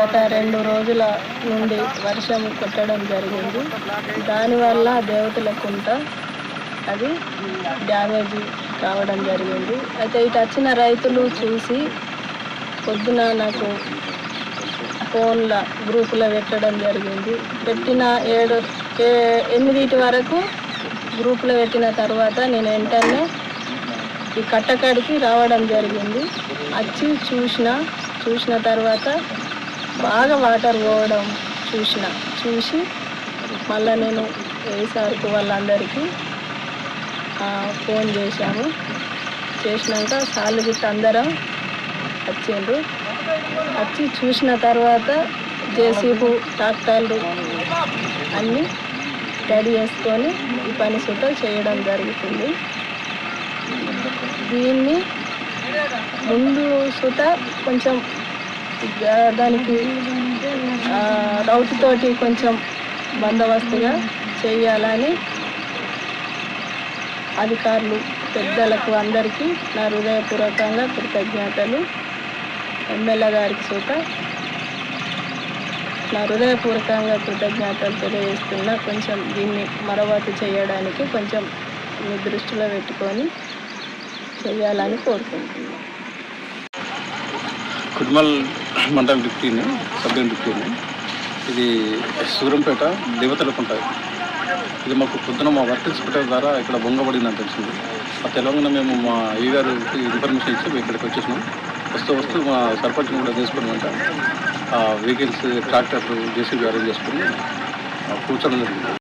గత 2 రోజుల నుండి వర్షం కొట్టడం జరిగింది. దానివల్ల దేవతల కుంట అది డ్యామేజ్ కావడం జరిగింది. అయితే ఇటు వచ్చిన రైతులు చూసి పొద్దున నాకు ఫోన్ల గ్రూపులో పెట్టడం జరిగింది. పెట్టిన 8 వరకు గ్రూపులో పెట్టిన తర్వాత నేను వెంటనే ఈ కట్టకాడికి రావడం జరిగింది. వచ్చి చూసిన తర్వాత బాగా వాటర్ పోవడం చూసి మళ్ళీ నేను సార్కు వాళ్ళందరికీ ఫోన్ చేసినాక సార్లు గిట్ట అందరం వచ్చిండ్రు. వచ్చి చూసిన తర్వాత జేసీబీ ట్రాక్టర్లు అన్నీ రెడీ చేసుకొని ఈ పని సుత చేయడం జరుగుతుంది. దీన్ని ముందు సుత కొంచెం దానికి రౌతుతోటి కొంచెం బందోబస్తుగా చేయాలని అధికారులు పెద్దలకు అందరికీ నా హృదయపూర్వకంగా కృతజ్ఞతలు. ఎమ్మెల్యే గారికి సుత నా హృదయపూర్వకంగా కృతజ్ఞతలు తెలియజేస్తున్నా. కొంచెం దీన్ని మరమ్మతు చేయడానికి కొంచెం మీ దృష్టిలో పెట్టుకొని చేయాలని కోరుకుంటున్నాను. కుడ్మల్ మండలం డిప్యూటీని సబ్ డిప్యూటీని ఇది సూరంపేట దేవతలకు ఉంటుంది. ఇది మాకు పొద్దున మా వర్క్ ఇన్స్పెక్టర్ ద్వారా ఇక్కడ బొంగబడిందని తెలిసింది. ఆ తెలంగాణ మేము మా ఈ గారికి ఇన్ఫర్మేషన్ ఇచ్చి ఇక్కడికి వచ్చేసినాం. వస్తూ మా సర్పంచ్ని కూడా చేసుకున్నామంట వెహికల్స్ ట్రాక్టర్లు జేసీబీ అరేంజ్ చేసుకుని కూర్చోడం జరిగింది.